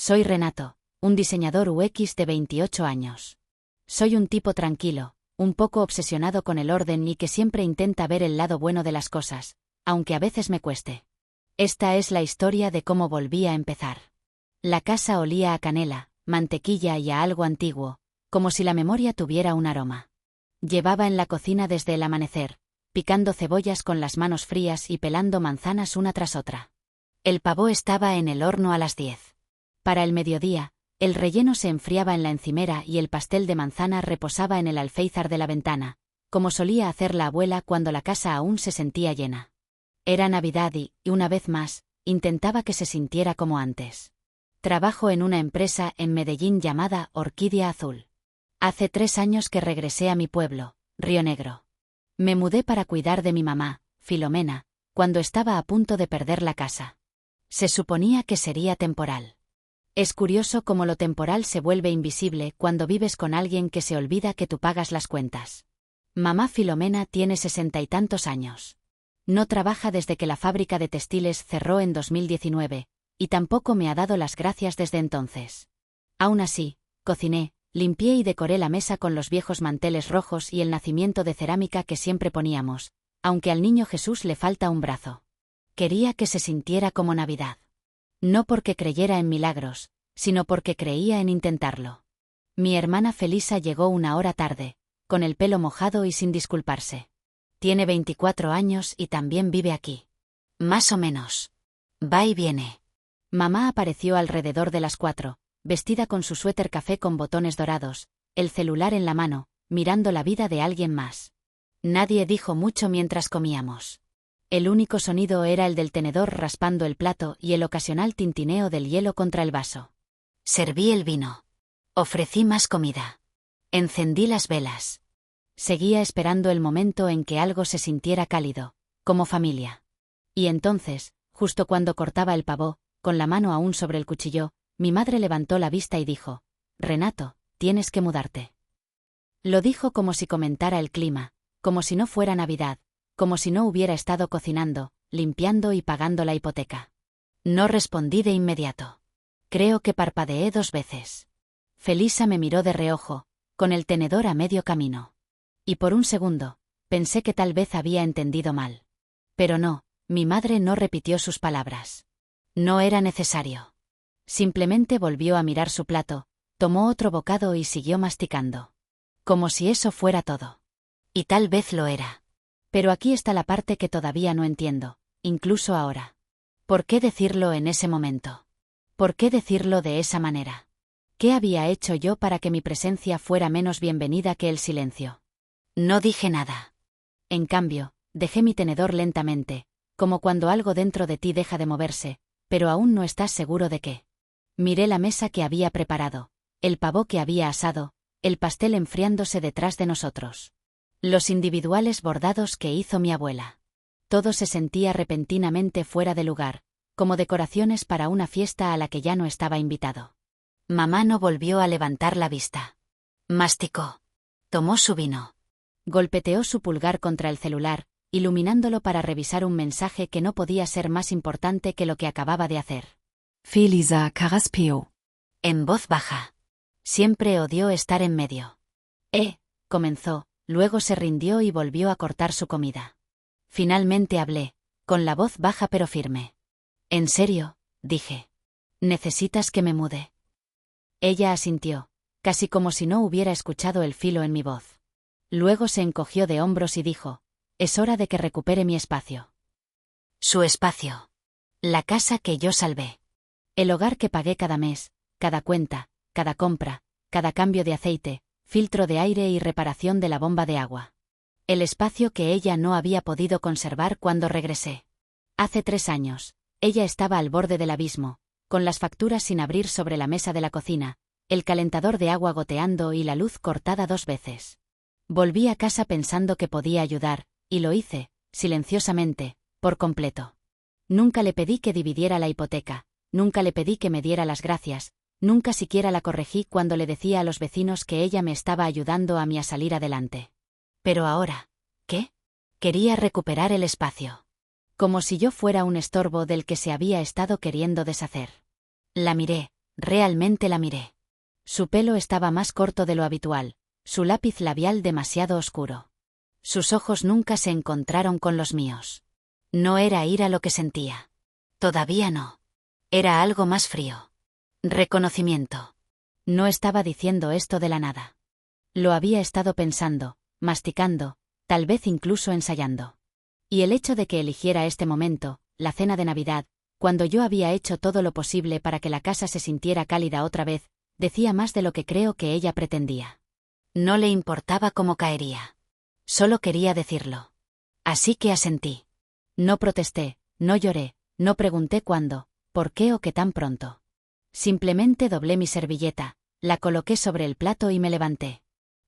Soy Renato, un diseñador UX de 28 años. Soy un tipo tranquilo, un poco obsesionado con el orden y que siempre intenta ver el lado bueno de las cosas, aunque a veces me cueste. Esta es la historia de cómo volví a empezar. La casa olía a canela, mantequilla y a algo antiguo, como si la memoria tuviera un aroma. Llevaba en la cocina desde el amanecer, picando cebollas con las manos frías y pelando manzanas una tras otra. El pavó estaba en el horno a las 10. Para el mediodía, el relleno se enfriaba en la encimera y el pastel de manzana reposaba en el alféizar de la ventana, como solía hacer la abuela cuando la casa aún se sentía llena. Era Navidad y, una vez más, intentaba que se sintiera como antes. Trabajo en una empresa en Medellín llamada Orquídea Azul. Hace 3 años que regresé a mi pueblo, Río Negro. Me mudé para cuidar de mi mamá, Filomena, cuando estaba a punto de perder la casa. Se suponía que sería temporal. Es curioso cómo lo temporal se vuelve invisible cuando vives con alguien que se olvida que tú pagas las cuentas. Mamá Filomena tiene 60 y tantos años. No trabaja desde que la fábrica de textiles cerró en 2019, y tampoco me ha dado las gracias desde entonces. Aún así, cociné, limpié y decoré la mesa con los viejos manteles rojos y el nacimiento de cerámica que siempre poníamos, aunque al niño Jesús le falta un brazo. Quería que se sintiera como Navidad. No porque creyera en milagros, sino porque creía en intentarlo. Mi hermana Felisa llegó 1 hora tarde, con el pelo mojado y sin disculparse. Tiene 24 años y también vive aquí. Más o menos. Va y viene. Mamá apareció alrededor de las 4, vestida con su suéter café con botones dorados, el celular en la mano, mirando la vida de alguien más. Nadie dijo mucho mientras comíamos. El único sonido era el del tenedor raspando el plato y el ocasional tintineo del hielo contra el vaso. Serví el vino. Ofrecí más comida. Encendí las velas. Seguía esperando el momento en que algo se sintiera cálido, como familia. Y entonces, justo cuando cortaba el pavó, con la mano aún sobre el cuchillo, mi madre levantó la vista y dijo: «Renato, tienes que mudarte». Lo dijo como si comentara el clima, como si no fuera Navidad, como si no hubiera estado cocinando, limpiando y pagando la hipoteca. No respondí de inmediato. Creo que parpadeé 2 veces. Felisa me miró de reojo, con el tenedor a medio camino. Y por un segundo, pensé que tal vez había entendido mal. Pero no, mi madre no repitió sus palabras. No era necesario. Simplemente volvió a mirar su plato, tomó otro bocado y siguió masticando. Como si eso fuera todo. Y tal vez lo era. Pero aquí está la parte que todavía no entiendo, incluso ahora. ¿Por qué decirlo en ese momento? ¿Por qué decirlo de esa manera? ¿Qué había hecho yo para que mi presencia fuera menos bienvenida que el silencio? No dije nada. En cambio, dejé mi tenedor lentamente, como cuando algo dentro de ti deja de moverse, pero aún no estás seguro de qué. Miré la mesa que había preparado, el pavó que había asado, el pastel enfriándose detrás de nosotros. Los individuales bordados que hizo mi abuela. Todo se sentía repentinamente fuera de lugar, como decoraciones para una fiesta a la que ya no estaba invitado. Mamá no volvió a levantar la vista. Masticó. Tomó su vino. Golpeteó su pulgar contra el celular, iluminándolo para revisar un mensaje que no podía ser más importante que lo que acababa de hacer. Felisa Caraspeo. En voz baja. Siempre odió estar en medio. Comenzó, luego se rindió y volvió a cortar su comida. Finalmente hablé, con la voz baja pero firme. «¿En serio?», dije. «¿Necesitas que me mude?». Ella asintió, casi como si no hubiera escuchado el filo en mi voz. Luego se encogió de hombros y dijo: «Es hora de que recupere mi espacio». Su espacio. La casa que yo salvé. El hogar que pagué cada mes, cada cuenta, cada compra, cada cambio de aceite, filtro de aire y reparación de la bomba de agua. El espacio que ella no había podido conservar cuando regresé. Hace 3 años, ella estaba al borde del abismo, con las facturas sin abrir sobre la mesa de la cocina, el calentador de agua goteando y la luz cortada 2 veces. Volví a casa pensando que podía ayudar, y lo hice, silenciosamente, por completo. Nunca le pedí que dividiera la hipoteca, nunca le pedí que me diera las gracias, nunca siquiera la corregí cuando le decía a los vecinos que ella me estaba ayudando a mí a salir adelante. Pero ahora, ¿qué? Quería recuperar el espacio. Como si yo fuera un estorbo del que se había estado queriendo deshacer. La miré, Realmente la miré. Su pelo estaba más corto de lo habitual, su lápiz labial demasiado oscuro. Sus ojos nunca se encontraron con los míos. No era ira lo que sentía. Todavía no. Era algo más frío. Reconocimiento. No estaba diciendo esto de la nada. Lo había estado pensando, masticando, tal vez incluso ensayando. Y el hecho de que eligiera este momento, la cena de Navidad, cuando yo había hecho todo lo posible para que la casa se sintiera cálida otra vez, decía más de lo que creo que ella pretendía. No le importaba cómo caería. Solo quería decirlo. Así que asentí. No protesté, no lloré, no pregunté cuándo, por qué o qué tan pronto. Simplemente doblé mi servilleta, la coloqué sobre el plato y me levanté.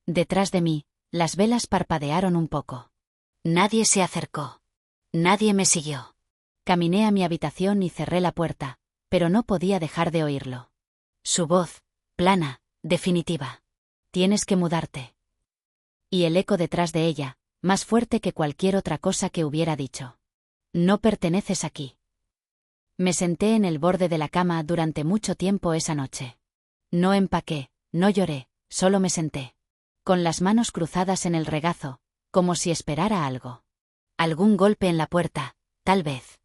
Detrás de mí, las velas parpadearon un poco. Nadie se acercó. Nadie me siguió. Caminé a mi habitación y cerré la puerta, pero no podía dejar de oírlo. Su voz, plana, definitiva. Tienes que mudarte. Y el eco detrás de ella, más fuerte que cualquier otra cosa que hubiera dicho. No perteneces aquí. Me senté en el borde de la cama durante mucho tiempo esa noche. No empaqué, no lloré, solo me senté. Con las manos cruzadas en el regazo, como si esperara algo. Algún golpe en la puerta, tal vez.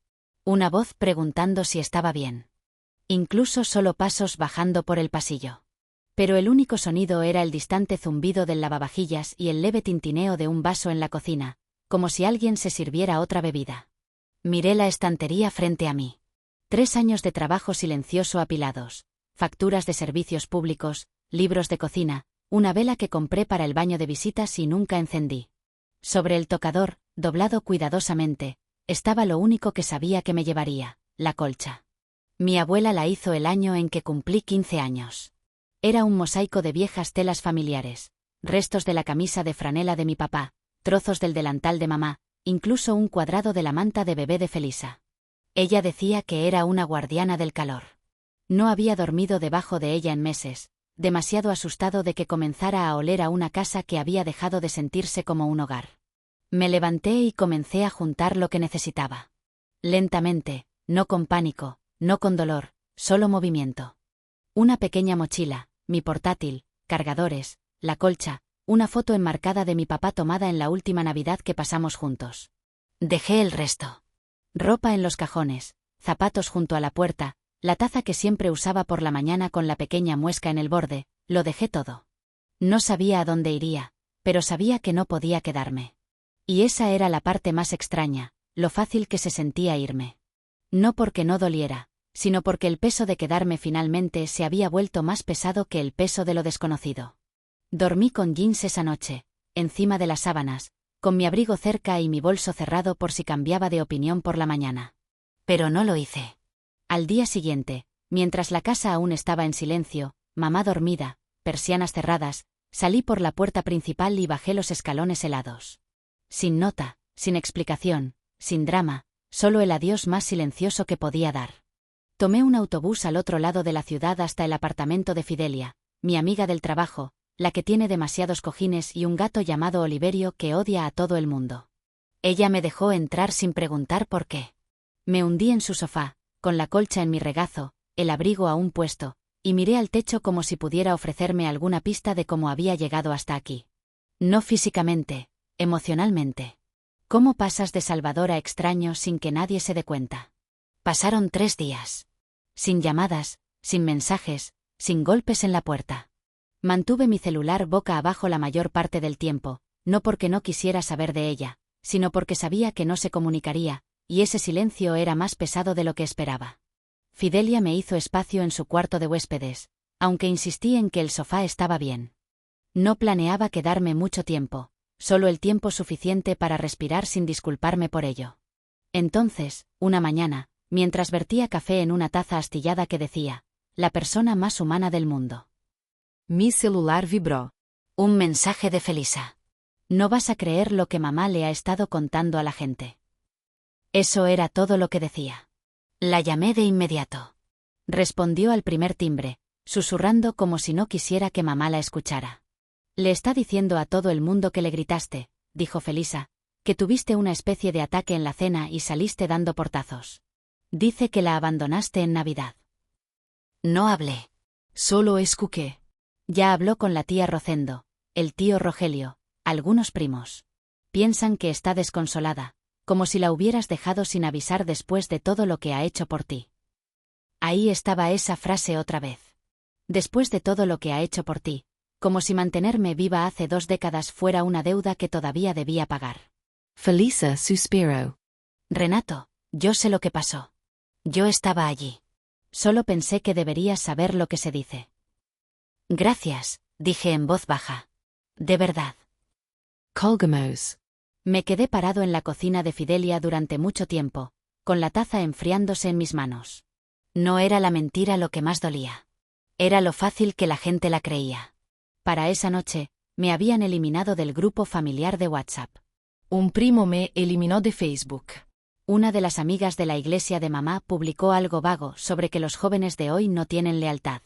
Una voz preguntando si estaba bien. Incluso solo pasos bajando por el pasillo. Pero el único sonido era el distante zumbido del lavavajillas y el leve tintineo de un vaso en la cocina, como si alguien se sirviera otra bebida. Miré la estantería frente a mí. 3 años de trabajo silencioso apilados, facturas de servicios públicos, libros de cocina, una vela que compré para el baño de visitas y nunca encendí. Sobre el tocador, doblado cuidadosamente, estaba lo único que sabía que me llevaría, la colcha. Mi abuela la hizo el año en que cumplí 15 años. Era un mosaico de viejas telas familiares, restos de la camisa de franela de mi papá, trozos del delantal de mamá, incluso un cuadrado de la manta de bebé de Felisa. Ella decía que era una guardiana del calor. No había dormido debajo de ella en meses, demasiado asustado de que comenzara a oler a una casa que había dejado de sentirse como un hogar. Me levanté y comencé a juntar lo que necesitaba. Lentamente, no con pánico, no con dolor, solo movimiento. Una pequeña mochila, mi portátil, cargadores, la colcha, una foto enmarcada de mi papá tomada en la última Navidad que pasamos juntos. Dejé el resto. Ropa en los cajones, zapatos junto a la puerta, la taza que siempre usaba por la mañana con la pequeña muesca en el borde, lo dejé todo. No sabía a dónde iría, pero sabía que no podía quedarme. Y esa era la parte más extraña, lo fácil que se sentía irme. No porque no doliera, sino porque el peso de quedarme finalmente se había vuelto más pesado que el peso de lo desconocido. Dormí con jeans esa noche, encima de las sábanas, con mi abrigo cerca y mi bolso cerrado por si cambiaba de opinión por la mañana. Pero no lo hice. Al día siguiente, mientras la casa aún estaba en silencio, mamá dormida, persianas cerradas, salí por la puerta principal y bajé los escalones helados. Sin nota, sin explicación, sin drama, solo el adiós más silencioso que podía dar. Tomé un autobús al otro lado de la ciudad hasta el apartamento de Fidelia, mi amiga del trabajo, la que tiene demasiados cojines y un gato llamado Oliverio que odia a todo el mundo. Ella me dejó entrar sin preguntar por qué. Me hundí en su sofá, con la colcha en mi regazo, el abrigo aún puesto, y miré al techo como si pudiera ofrecerme alguna pista de cómo había llegado hasta aquí. No físicamente, emocionalmente. ¿Cómo pasas de Salvador a extraño sin que nadie se dé cuenta? Pasaron 3 días. Sin llamadas, sin mensajes, sin golpes en la puerta. Mantuve mi celular boca abajo la mayor parte del tiempo, no porque no quisiera saber de ella, sino porque sabía que no se comunicaría, y ese silencio era más pesado de lo que esperaba. Fidelia me hizo espacio en su cuarto de huéspedes, aunque insistí en que el sofá estaba bien. No planeaba quedarme mucho tiempo, solo el tiempo suficiente para respirar sin disculparme por ello. Entonces, una mañana, mientras vertía café en una taza astillada que decía, la persona más humana del mundo. Mi celular vibró. Un mensaje de Felisa. No vas a creer lo que mamá le ha estado contando a la gente. Eso era todo lo que decía. La llamé de inmediato. Respondió al primer timbre, susurrando como si no quisiera que mamá la escuchara. Le está diciendo a todo el mundo que le gritaste, dijo Felisa, que tuviste una especie de ataque en la cena y saliste dando portazos. Dice que la abandonaste en Navidad. No hablé. Solo escuché. Ya habló con la tía Rosendo, el tío Rogelio, algunos primos. Piensan que está desconsolada, como si la hubieras dejado sin avisar después de todo lo que ha hecho por ti. Ahí estaba esa frase otra vez. Después de todo lo que ha hecho por ti, como si mantenerme viva hace 2 décadas fuera una deuda que todavía debía pagar. Felisa suspiró. Renato, yo sé lo que pasó. Yo estaba allí. Solo pensé que deberías saber lo que se dice. Gracias, dije en voz baja. De verdad. Colgamos. Me quedé parado en la cocina de Fidelia durante mucho tiempo, con la taza enfriándose en mis manos. No era la mentira lo que más dolía. Era lo fácil que la gente la creía. Para esa noche, me habían eliminado del grupo familiar de WhatsApp. Un primo me eliminó de Facebook. Una de las amigas de la iglesia de mamá publicó algo vago sobre que los jóvenes de hoy no tienen lealtad.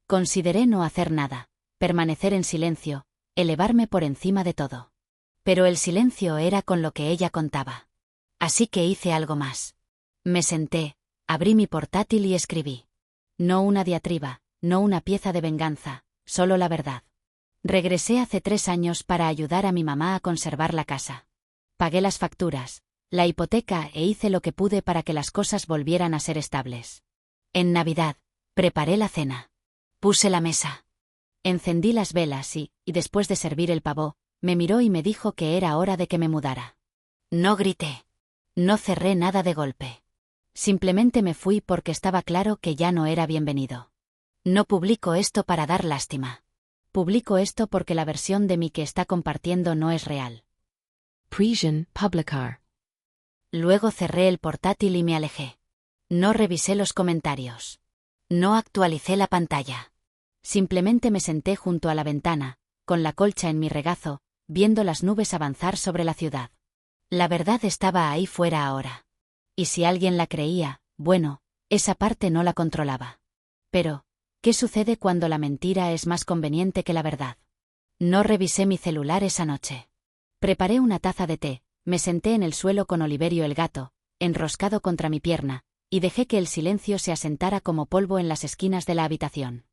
Consideré no hacer nada, permanecer en silencio, elevarme por encima de todo. Pero el silencio era con lo que ella contaba. Así que hice algo más. Me senté, abrí mi portátil y escribí. No una diatriba, no una pieza de venganza, solo la verdad. Regresé hace 3 años para ayudar a mi mamá a conservar la casa. Pagué las facturas, la hipoteca e hice lo que pude para que las cosas volvieran a ser estables. En Navidad, preparé la cena. Puse la mesa. Encendí las velas y, después de servir el pavó, me miró y me dijo que era hora de que me mudara. No grité. No cerré nada de golpe. Simplemente me fui porque estaba claro que ya no era bienvenido. No publico esto para dar lástima. Publico esto porque la versión de mí que está compartiendo no es real. Prisión publicar. Luego cerré el portátil y me alejé. No revisé los comentarios. No actualicé la pantalla. Simplemente me senté junto a la ventana, con la colcha en mi regazo, viendo las nubes avanzar sobre la ciudad. La verdad estaba ahí fuera ahora. Y si alguien la creía, bueno, esa parte no la controlaba. Pero, ¿qué sucede cuando la mentira es más conveniente que la verdad? No revisé mi celular esa noche. Preparé una taza de té, me senté en el suelo con Oliverio el gato, enroscado contra mi pierna, y dejé que el silencio se asentara como polvo en las esquinas de la habitación.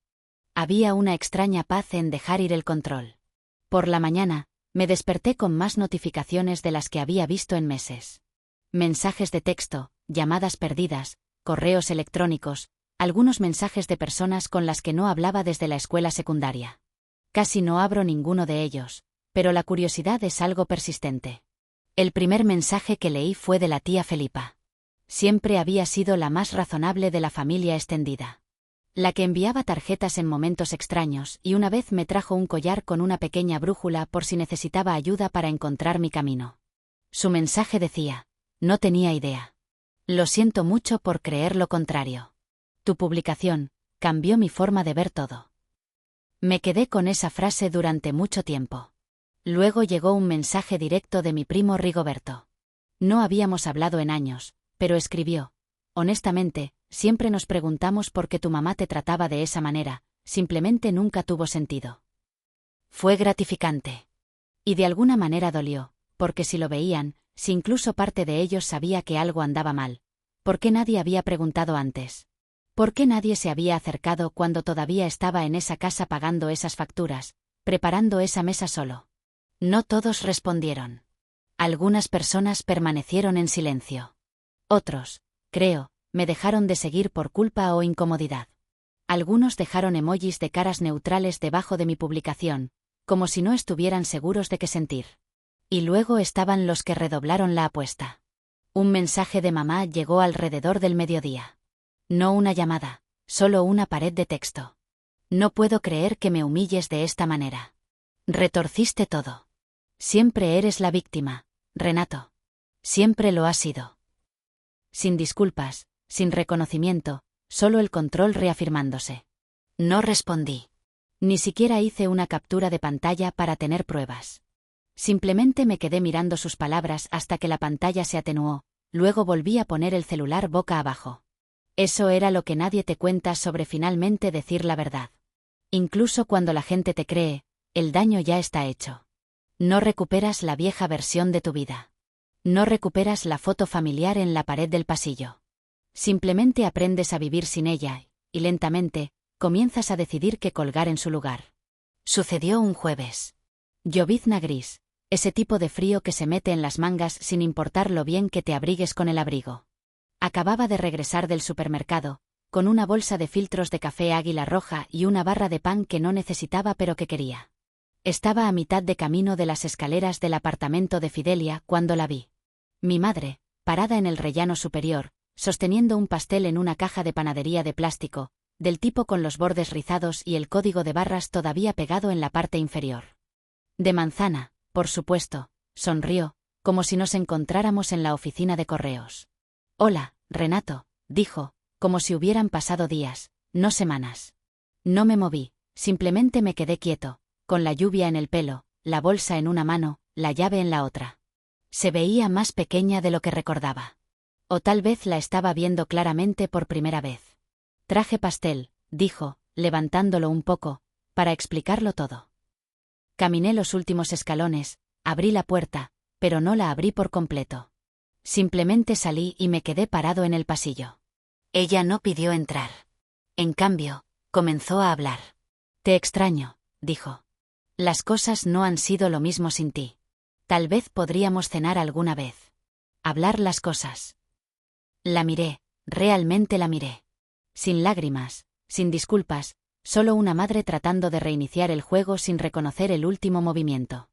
Había una extraña paz en dejar ir el control. Por la mañana, me desperté con más notificaciones de las que había visto en meses. Mensajes de texto, llamadas perdidas, correos electrónicos, algunos mensajes de personas con las que no hablaba desde la escuela secundaria. Casi no abro ninguno de ellos, pero la curiosidad es algo persistente. El primer mensaje que leí fue de la tía Felipa. Siempre había sido la más razonable de la familia extendida. La que enviaba tarjetas en momentos extraños y una vez me trajo un collar con una pequeña brújula por si necesitaba ayuda para encontrar mi camino. Su mensaje decía: no tenía idea. Lo siento mucho por creer lo contrario. Tu publicación cambió mi forma de ver todo. Me quedé con esa frase durante mucho tiempo. Luego llegó un mensaje directo de mi primo Rigoberto. No habíamos hablado en años, pero escribió: honestamente, siempre nos preguntamos por qué tu mamá te trataba de esa manera, simplemente nunca tuvo sentido. Fue gratificante. Y de alguna manera dolió, porque si lo veían, si incluso parte de ellos sabía que algo andaba mal, ¿por qué nadie había preguntado antes? ¿Por qué nadie se había acercado cuando todavía estaba en esa casa pagando esas facturas, preparando esa mesa solo? No todos respondieron. Algunas personas permanecieron en silencio. Otros, creo, me dejaron de seguir por culpa o incomodidad. Algunos dejaron emojis de caras neutrales debajo de mi publicación, como si no estuvieran seguros de qué sentir. Y luego estaban los que redoblaron la apuesta. Un mensaje de mamá llegó alrededor del mediodía. No una llamada, solo una pared de texto. No puedo creer que me humilles de esta manera. Retorciste todo. Siempre eres la víctima, Renato. Siempre lo has sido. Sin disculpas, sin reconocimiento, solo el control reafirmándose. No respondí. Ni siquiera hice una captura de pantalla para tener pruebas. Simplemente me quedé mirando sus palabras hasta que la pantalla se atenuó, luego volví a poner el celular boca abajo. Eso era lo que nadie te cuenta sobre finalmente decir la verdad. Incluso cuando la gente te cree, el daño ya está hecho. No recuperas la vieja versión de tu vida. No recuperas la foto familiar en la pared del pasillo. Simplemente aprendes a vivir sin ella, y lentamente, comienzas a decidir qué colgar en su lugar. Sucedió un jueves. Llovizna gris, ese tipo de frío que se mete en las mangas sin importar lo bien que te abrigues con el abrigo. Acababa de regresar del supermercado, con una bolsa de filtros de café Águila Roja y una barra de pan que no necesitaba pero que quería. Estaba a mitad de camino de las escaleras del apartamento de Fidelia cuando la vi. Mi madre, parada en el rellano superior, sosteniendo un pastel en una caja de panadería de plástico, del tipo con los bordes rizados y el código de barras todavía pegado en la parte inferior. De manzana, por supuesto, sonrió, como si nos encontráramos en la oficina de correos. «Hola, Renato», dijo, como si hubieran pasado días, no semanas. No me moví, simplemente me quedé quieto, con la lluvia en el pelo, la bolsa en una mano, la llave en la otra. Se veía más pequeña de lo que recordaba. O tal vez la estaba viendo claramente por primera vez. «Traje pastel», dijo, levantándolo un poco, para explicarlo todo. Caminé los últimos escalones, abrí la puerta, pero no la abrí por completo. Simplemente salí y me quedé parado en el pasillo. Ella no pidió entrar. En cambio, comenzó a hablar. «Te extraño», dijo. «Las cosas no han sido lo mismo sin ti. Tal vez podríamos cenar alguna vez. Hablar las cosas». La miré, realmente la miré. Sin lágrimas, sin disculpas, solo una madre tratando de reiniciar el juego sin reconocer el último movimiento.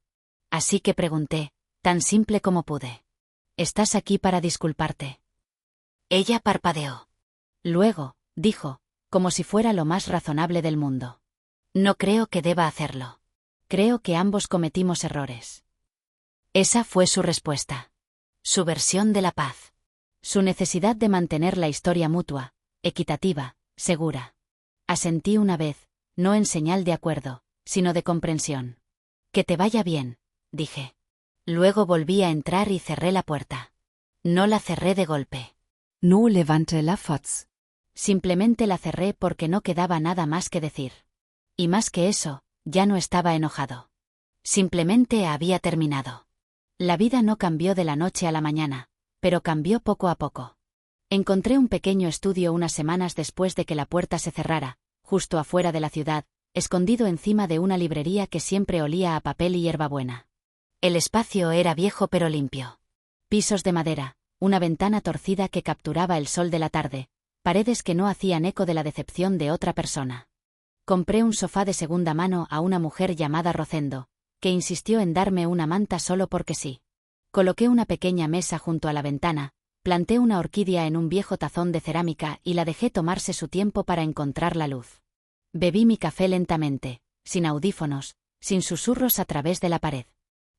Así que pregunté, tan simple como pude. «¿Estás aquí para disculparte?» Ella parpadeó. Luego, dijo, como si fuera lo más razonable del mundo. «No creo que deba hacerlo. Creo que ambos cometimos errores». Esa fue su respuesta. Su versión de la paz. Su necesidad de mantener la historia mutua, equitativa, segura. Asentí una vez, no en señal de acuerdo, sino de comprensión. «Que te vaya bien», dije. Luego volví a entrar y cerré la puerta. No la cerré de golpe. No levante la voz. Simplemente la cerré porque no quedaba nada más que decir. Y más que eso, ya no estaba enojado. Simplemente había terminado. La vida no cambió de la noche a la mañana, pero cambió poco a poco. Encontré un pequeño estudio unas semanas después de que la puerta se cerrara, justo afuera de la ciudad, escondido encima de una librería que siempre olía a papel y hierbabuena. El espacio era viejo pero limpio. Pisos de madera, una ventana torcida que capturaba el sol de la tarde, paredes que no hacían eco de la decepción de otra persona. Compré un sofá de segunda mano a una mujer llamada Rosendo, que insistió en darme una manta solo porque sí. Coloqué una pequeña mesa junto a la ventana, planté una orquídea en un viejo tazón de cerámica y la dejé tomarse su tiempo para encontrar la luz. Bebí mi café lentamente, sin audífonos, sin susurros a través de la pared.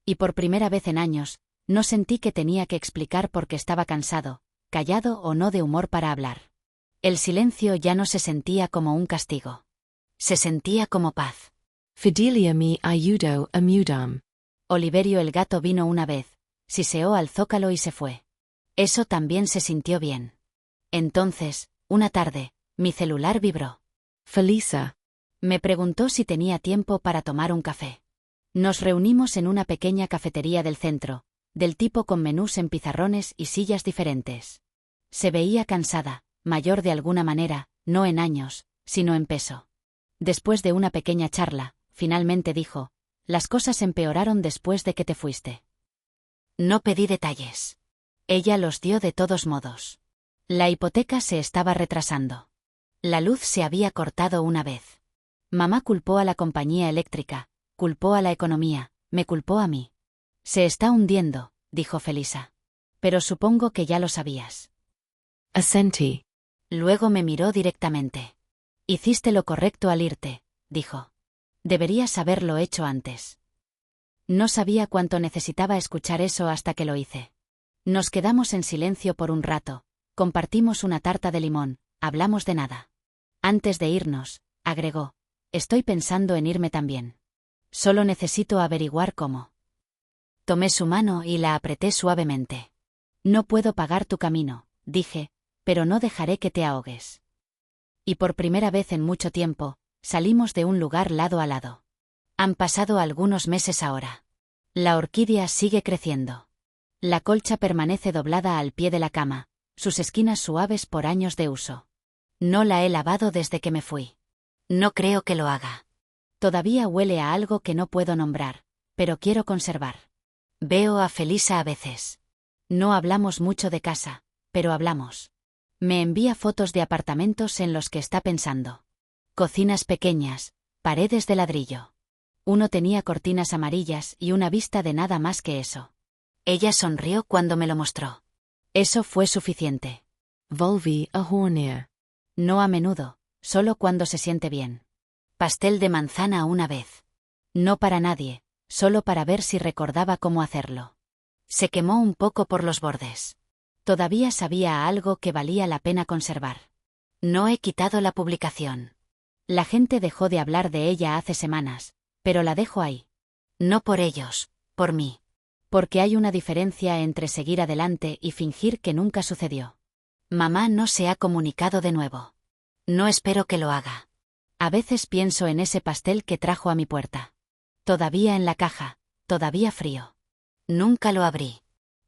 Y por primera vez en años, no sentí que tenía que explicar por qué estaba cansado, callado o no de humor para hablar. El silencio ya no se sentía como un castigo. Se sentía como paz. Fidelia me ayudó a mudar. Oliverio el gato vino una vez, siseó al zócalo y se fue. Eso también se sintió bien. Entonces, una tarde, mi celular vibró. Felisa. Me preguntó si tenía tiempo para tomar un café. Nos reunimos en una pequeña cafetería del centro, del tipo con menús en pizarrones y sillas diferentes. Se veía cansada, mayor de alguna manera, no en años, sino en peso. Después de una pequeña charla, finalmente dijo, «Las cosas empeoraron después de que te fuiste». No pedí detalles. Ella los dio de todos modos. La hipoteca se estaba retrasando. La luz se había cortado una vez. Mamá culpó a la compañía eléctrica, culpó a la economía, me culpó a mí. «Se está hundiendo», dijo Felisa. «Pero supongo que ya lo sabías». Asentí. Luego me miró directamente. «Hiciste lo correcto al irte», dijo. «Deberías haberlo hecho antes». No sabía cuánto necesitaba escuchar eso hasta que lo hice. Nos quedamos en silencio por un rato, compartimos una tarta de limón, hablamos de nada. Antes de irnos, agregó, «Estoy pensando en irme también. Solo necesito averiguar cómo». Tomé su mano y la apreté suavemente. «No puedo pagar tu camino», dije, «pero no dejaré que te ahogues». Y por primera vez en mucho tiempo, salimos de un lugar lado a lado. Han pasado algunos meses ahora. La orquídea sigue creciendo. La colcha permanece doblada al pie de la cama, sus esquinas suaves por años de uso. No la he lavado desde que me fui. No creo que lo haga. Todavía huele a algo que no puedo nombrar, pero quiero conservar. Veo a Felisa a veces. No hablamos mucho de casa, pero hablamos. Me envía fotos de apartamentos en los que está pensando. Cocinas pequeñas, paredes de ladrillo. Uno tenía cortinas amarillas y una vista de nada más que eso. Ella sonrió cuando me lo mostró. Eso fue suficiente. Volví a hornear. No a menudo, solo cuando se siente bien. Pastel de manzana una vez. No para nadie, solo para ver si recordaba cómo hacerlo. Se quemó un poco por los bordes. Todavía sabía a algo que valía la pena conservar. No he quitado la publicación. La gente dejó de hablar de ella hace semanas, pero la dejo ahí. No por ellos, por mí. Porque hay una diferencia entre seguir adelante y fingir que nunca sucedió. Mamá no se ha comunicado de nuevo. No espero que lo haga. A veces pienso en ese pastel que trajo a mi puerta. Todavía en la caja, todavía frío. Nunca lo abrí.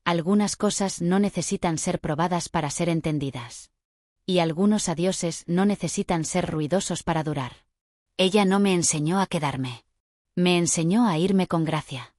Algunas cosas no necesitan ser probadas para ser entendidas. Y algunos adioses no necesitan ser ruidosos para durar. Ella no me enseñó a quedarme. Me enseñó a irme con gracia.